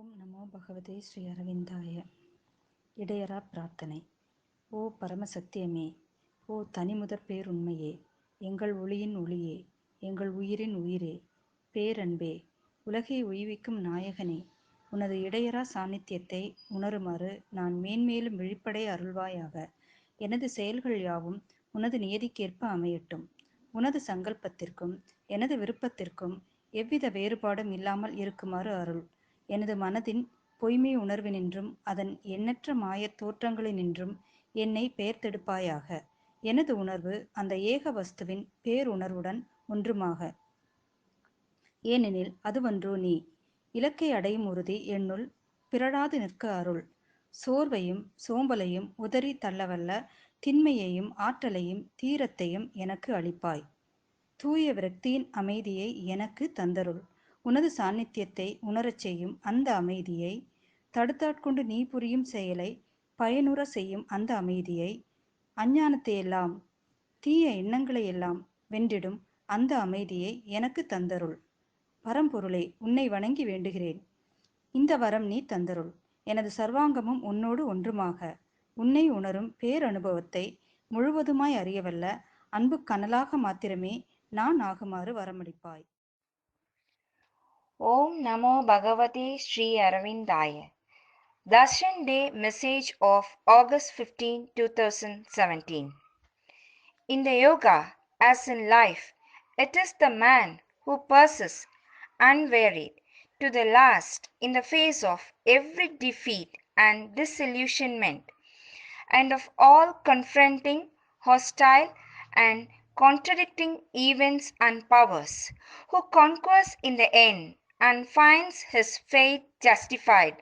ஓம் நமோ பகவதே ஸ்ரீ அரவிந்தாய. இடையரா பிரார்த்தனை. ஓ பரமசத்தியமே, ஓ தனிமுதற் பேருண்மையே, எங்கள் ஒளியின் ஒளியே, எங்கள் உயிரின் உயிரே, பேரன்பே, உலகை உய்விக்கும் நாயகனே, உனது இடையரா சாநித்தியத்தை உணருமாறு நான் மேன்மேலும் விழிப்படைய அருள்வாயாக. எனது செயல்கள் யாவும் உனது நியதிக்கேற்ப அமையட்டும். உனது சங்கல்பத்திற்கும் எனது விருப்பத்திற்கும் எவ்வித வேறுபாடும் இல்லாமல் இருக்குமாறு அருள். எனது மனதின் பொய்மை உணர்வினின்றும் அதன் எண்ணற்ற மாயத் தோற்றங்களினின்றும் என்னை பெயர்த்தெடுப்பாயாக. எனது உணர்வு அந்த ஏக வஸ்துவின் பேருணர்வுடன் ஒன்றுமாக. ஏனெனில் அதுவன்றோ நீ. இலக்கை அடையும் உறுதி என்னுள் பிறழாது நிற்க அருள். சோர்வையும் சோம்பலையும் உதறி தள்ளவல்ல திண்மையையும் ஆற்றலையும் தீரத்தையும் எனக்கு அளிப்பாய். தூய விரக்தியின் அமைதியை எனக்கு தந்தருள். உனது சாநித்தியத்தை உணரச் செய்யும் அந்த அமைதியை, தடுத்தாட்கொண்டு நீ புரியும் செயலை பயனுற செய்யும் அந்த அமைதியை, அஞ்ஞானத்தையெல்லாம் தீய எண்ணங்களையெல்லாம் வென்றிடும் அந்த அமைதியை எனக்கு தந்தருள். பரம்பொருளே, உன்னை வணங்கி வேண்டுகிறேன். இந்த வரம் நீ தந்தருள். எனது சர்வாங்கமும் உன்னோடு ஒன்றுமாக. உன்னை உணரும் பேரனுபவத்தை முழுவதுமாய் அறியவல்ல அன்பு கனலாக மாத்திரமே நான் ஆகுமாறு வரமளிப்பாய். Om Namo Bhagavate Sri Aravindaya. Darshan Day Message of August 15, 2017. In the yoga, as in life, it is the man who persists unwearied to the last in the face of every defeat and disillusionment, and of all confronting, hostile, and contradicting events and powers, who conquers in the end and finds his fate justified,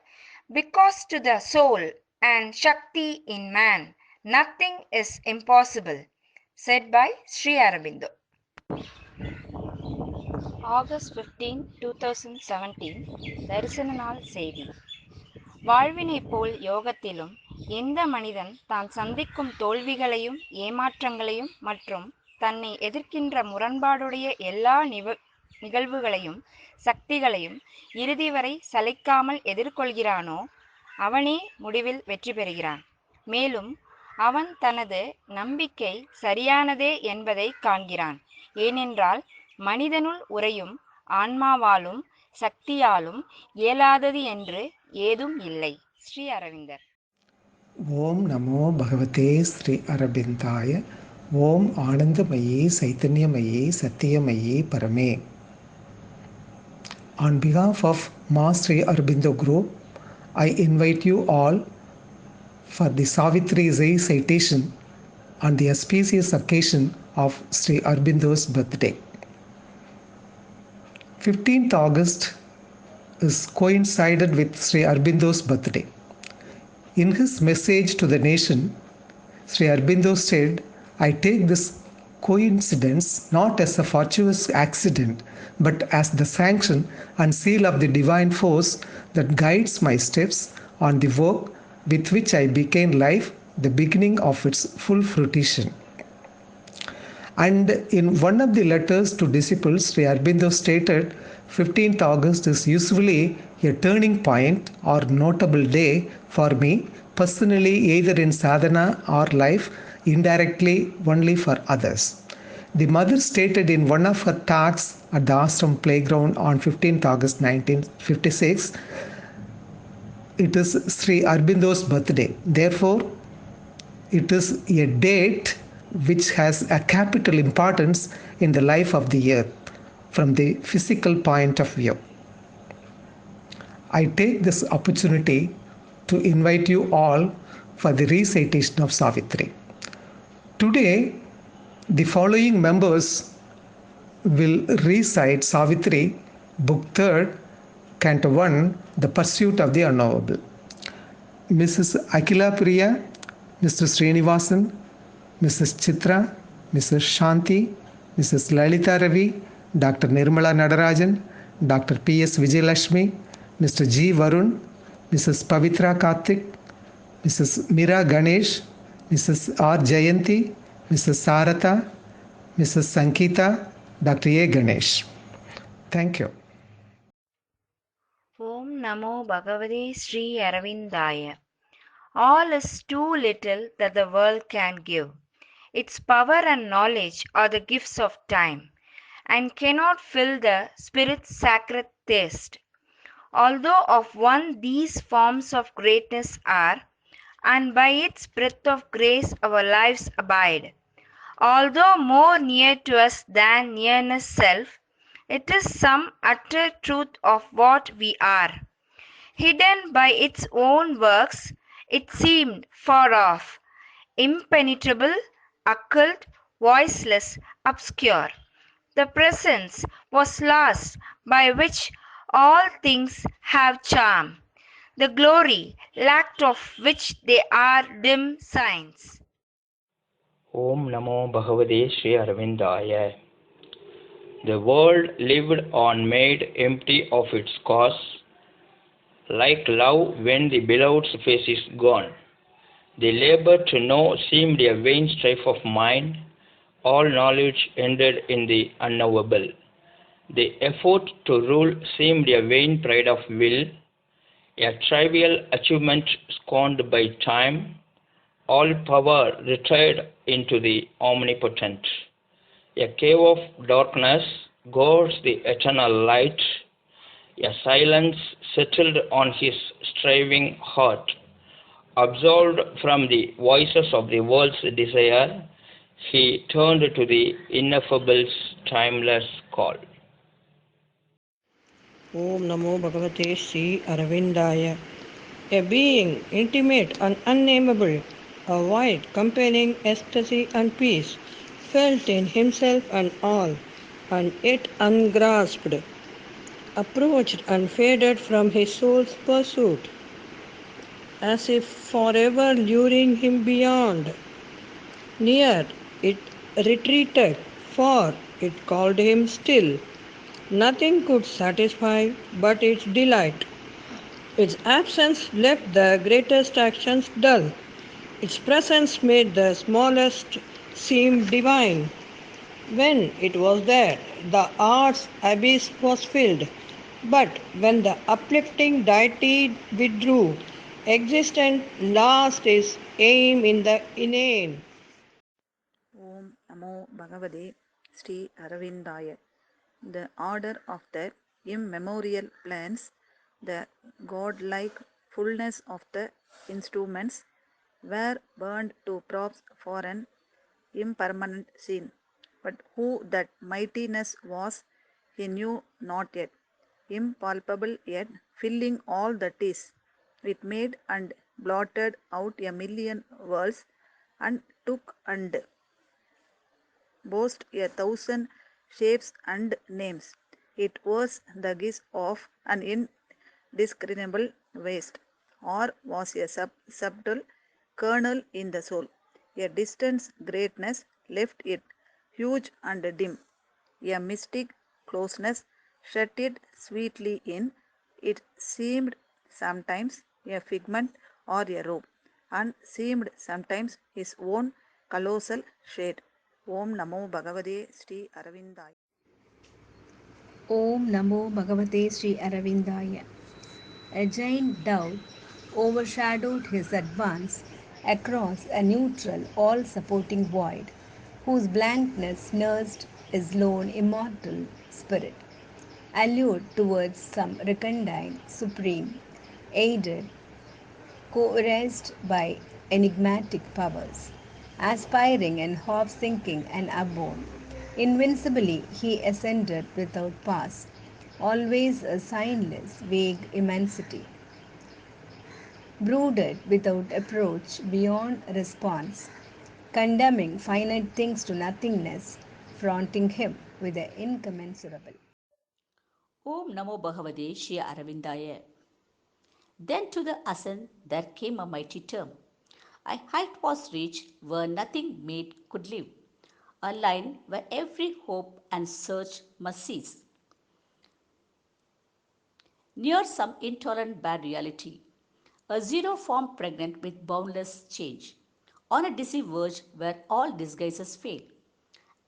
because to the soul and Shakti in man nothing is impossible. Said by Sri Aurobindo. August 15, 2017 தரிசன நாள் செய்தி. வாழ்வினைப் போல் யோகத்திலும் எந்த மனிதன் தான் சந்திக்கும் தோல்விகளையும் ஏமாற்றங்களையும் மற்றும் தன்னை எதிர்க்கின்ற முரண்பாடுடைய எல்லா நிகழ்வுகளையும் சக்திகளையும் இறுதி வரை சளைக்காமல் எதிர்கொள்கிறானோ அவனே முடிவில் வெற்றி பெறுகிறான். மேலும் அவன் தனது நம்பிக்கை சரியானதே என்பதை காண்கிறான். ஏனென்றால் மனிதனுள் உறையும் ஆன்மாவாலும் சக்தியாலும் இயலாதது என்று ஏதும் இல்லை. ஸ்ரீ அரவிந்தர். ஓம் நமோ பகவதே ஸ்ரீ அரவிந்தாய. ஓம் ஆனந்தமயே சைத்தன்யமயே சத்தியமயே பரமே. On behalf of Ma Sri Aurobindo Group, I invite you all for the Savitri recitation on the auspicious occasion of Sri Aurobindo's birthday. 15th August is coincided with Sri Aurobindo's birthday. In his message to the nation, Sri Aurobindo said, "I take this coincidence not as a fortuitous accident, but as the sanction and seal of the divine force that guides my steps on the work with which I became life, the beginning of its full fruition." And in one of the letters to disciples, Sri Aurobindo stated, 15th August is usually a turning point or notable day for me personally, either in sadhana or life, indirectly only for others. The mother stated in one of her talks at the ashram playground on 15th August 1956, it is Sri Aurobindo's birthday. Therefore, it is a date which has a capital importance in the life of the earth from the physical point of view. I take this opportunity to invite you all for the recitation of Savitri. Today, the following members will recite Savitri, Book 3rd, Canto 1, The Pursuit of the Unknowable. Mrs. Akila Priya, Mr. Srinivasan, Mrs. Chitra, Mrs. Shanti, Mrs. Lalita Ravi, Dr. Nirmala Nadarajan, Dr. P.S. Vijayalakshmi, Mr. G. Varun, Mrs. Pavitra Karthik, Mrs. Mira Ganesh, Mrs. R. Jayanti, Mrs. Sarata, Mrs. Sankita, Dr. A. Ganesh. Thank you. Om Namo Bhagavate Sri Aravindaya. All is too little that the world can give. Its power and knowledge are the gifts of time, and cannot fill the spirit's sacred thirst. Although of one these forms of greatness are, and by its breath of grace our lives abide. Although more near to us than nearness self, it is some utter truth of what we are. Hidden by its own works, it seemed far off, impenetrable, occult, voiceless, obscure. The presence was lost by which all things have charm, the glory lacked of which they are dim signs. Om Namo Bhagavate Sri Arvindaya. The world lived on made empty of its cause, like love when the beloved's face is gone. The labor to know seemed a vain strife of mind, all knowledge ended in the unknowable. The effort to rule seemed a vain pride of will, a trivial achievement scorned by time, all power retired into the omnipotent. A cave of darkness guards the eternal light. A silence settled on his striving heart. Absolved from the voices of the world's desire, he turned to the ineffable's timeless call. Om Namo Bhagavate Sri Aravindaya. A being intimate and unnameable, a wide, compelling ecstasy and peace, felt in himself and all, and yet ungrasped, approached and faded from his soul's pursuit, as if forever luring him beyond. Near it retreated, far it called him still. Nothing could satisfy but its delight. Its absence left the greatest actions dull. Its presence made the smallest seem divine. When it was there, the art's abyss was filled. But when the uplifting deity withdrew, existence lost its aim in the inane. Om Namo Bhagavate Sri Aravindaya. The order of the immemorial plans, the godlike fullness of the instruments, were burned to props for an impermanent scene. But who that mightiness was, he knew not yet. Impalpable yet filling all that is. It made and blotted out a million worlds, and took and boast a thousand shapes and names. It was the guise of an indiscernible waste, or was a subtle kernel in the soul. A distant greatness left it huge and dim. A mystic closeness shut it sweetly in. It seemed sometimes a figment or a robe, and seemed sometimes his own colossal shade. Om Namo Bhagavate Sri Aravindaya. Om Namo Bhagavate Sri Aravindaya. A giant dove overshadowed his advance across a neutral, all supporting void, whose blankness nursed his lone immortal spirit, allured towards some recondite supreme, aided, coerced by enigmatic powers, aspiring and half sinking and upborne. Invincibly he ascended without pass, always a signless, vague immensity, brooded without approach beyond response, condemning finite things to nothingness, fronting him with the incommensurable. Om Namo Bhagavate Shri Aravindaya. Then to the ascent there came a mighty term. A height was reached where nothing made could live, a line where every hope and search must cease. Near some intolerant bad reality, a zero form pregnant with boundless change, on a dizzy verge where all disguises fail,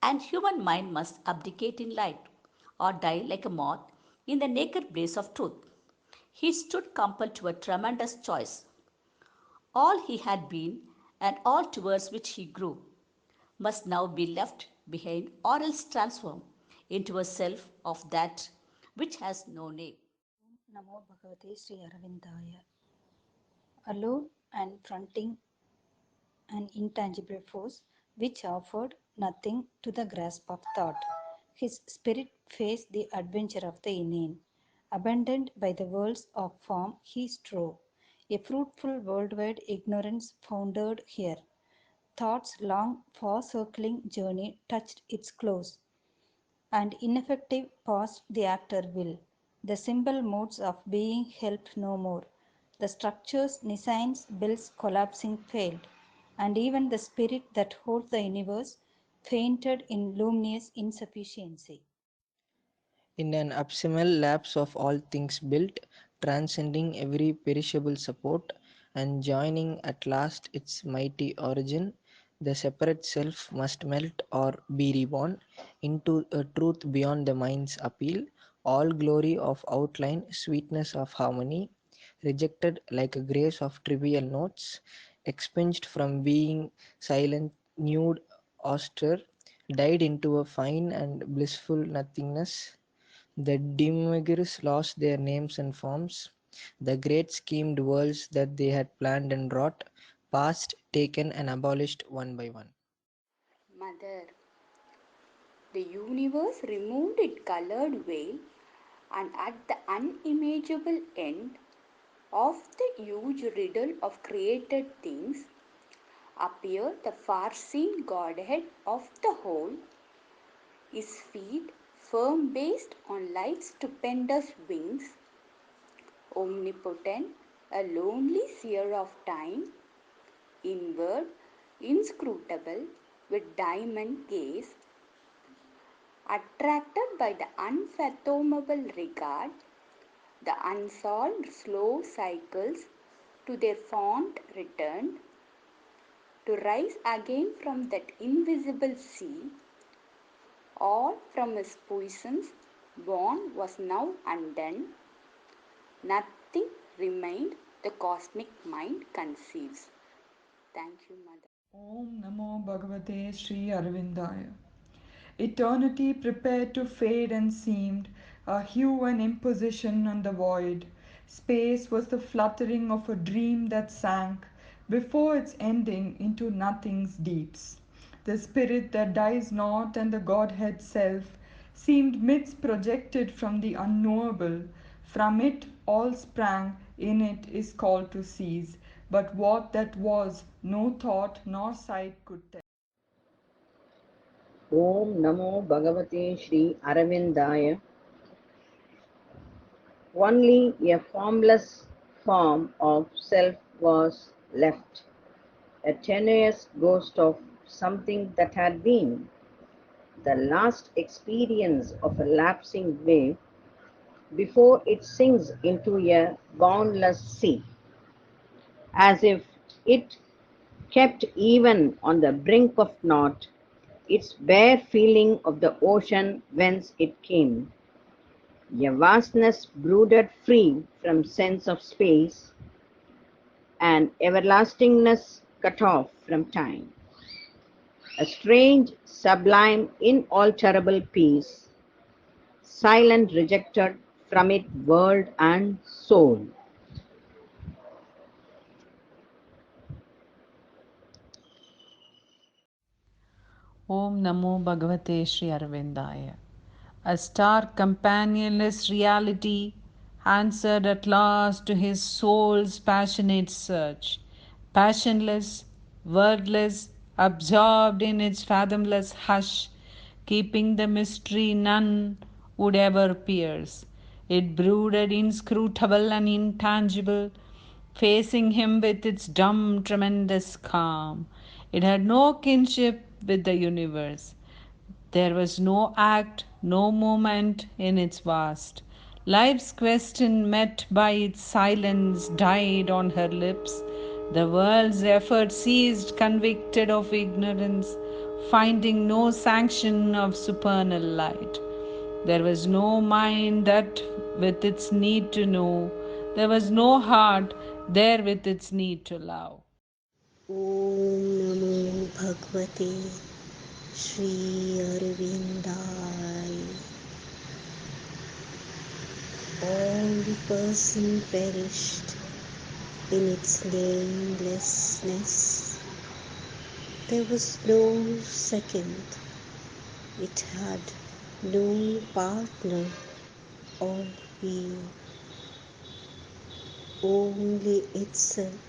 and human mind must abdicate in light, or die like a moth in the naked blaze of truth. He stood compelled to a tremendous choice. All he had been, and all towards which he grew, must now be left behind or else transformed into a self of that which has no name. Namo Bhagavate Sri Aravindaya. Alone and fronting an intangible force which offered nothing to the grasp of thought, his spirit faced the adventure of the inane. Abandoned by the worlds of form, he strove. A fruitful worldwide ignorance foundered here. Thought's long, far circling journey touched its close, and ineffective paused the actor will. The simple modes of being helped no more. The structures, designs, builds collapsing failed, and even the spirit that holds the universe fainted in luminous insufficiency. In an abysmal lapse of all things built, transcending every perishable support, and joining at last its mighty origin, the separate self must melt or be reborn into a truth beyond the mind's appeal, all glory of outline, sweetness of harmony, rejected like a grace of trivial notes, expunged from being silent, nude, austere, died into a fine and blissful nothingness. The demiurges lost their names and forms. The great schemed worlds that they had planned and wrought, passed, taken, and abolished one by one. Mother, the universe removed its colored veil, and at the unimaginable end of the huge riddle of created things appeared the far-seen Godhead of the whole, his feet firm based on light's stupendous wings, omnipotent, a lonely seer of time, inward, inscrutable, with diamond gaze, attracted by the unfathomable regard, the unsolved slow cycles to their fount returned, to rise again from that invisible sea. All from his poison's bond was now undone. Nothing remained the cosmic mind conceives. Thank you, Mother. Om Namo Bhagavate Sri Arvindaya. Eternity prepared to fade and seemed a hue and imposition on the void. Space was the fluttering of a dream that sank, before its ending, into nothing's deeps. The spirit that dies not and the Godhead self seemed myths projected from the unknowable. From it all sprang, in it is called to cease. But what that was, no thought nor sight could tell. Om Namo Bhagavate Sri Aravindaya. Only a formless form of self was left, a tenuous ghost of something that had been, the last experience of a lapsing wave before it sinks into a boundless sea, as if it kept even on the brink of naught, its bare feeling of the ocean whence it came, a vastness brooded free from sense of space, and everlastingness cut off from time, a strange, sublime, inalterable peace, silent, rejected from it world and soul. Om Namo Bhagavate Sri Arvindaya. A stark companionless reality answered at last to his soul's passionate search. Passionless, wordless, absorbed in its fathomless hush, keeping the mystery none would ever pierce. It brooded inscrutable and intangible, facing him with its dumb, tremendous calm. It had no kinship with the universe. There was no act, no moment in its vast. Life's question met by its silence died on her lips. The world's effort ceased, convicted of ignorance, finding no sanction of supernal light. There was no mind that, with its need to know, There was no heart there with its need to love. Om Namo Bhagavate Sri Arvindaya. All the person perished in its namelessness. There was no second. It had no partner or being. Only itself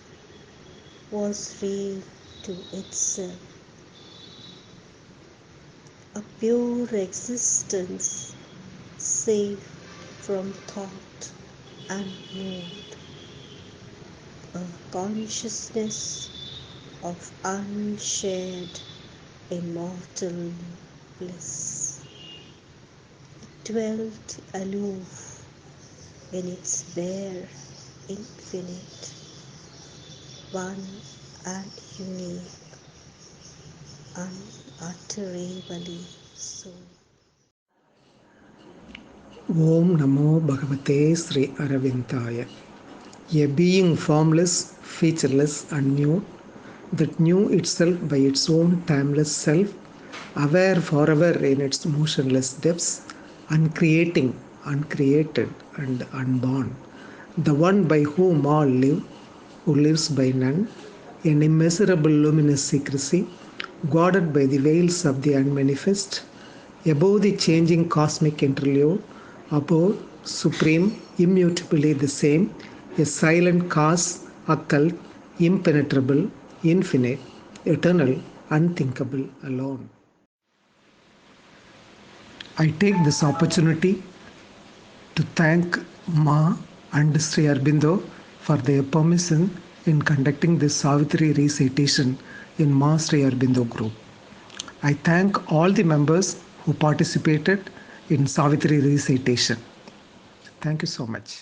was real to itself. A pure existence, safe from thought and mood. A consciousness of unshared immortal bliss. It dwelt aloof in its bare infinite, one and unique, unutterably so. Om Namo Bhagavate Sri Aravindaya. A being formless, featureless, and nude, that knew itself by its own timeless self, aware forever in its motionless depths, uncreating, uncreated, and unborn, the one by whom all live, who lives by none, an immeasurable luminous secrecy, guarded by the veils of the unmanifest, above the changing cosmic interlude, above, supreme, immutably the same, a silent cause, occult, impenetrable, infinite, eternal, unthinkable, alone. I take this opportunity to thank Ma and Sri Aurobindo for their permission in conducting this Savitri recitation in Ma Sri Aurobindo group. I thank all the members who participated in Savitri recitation. Thank you so much.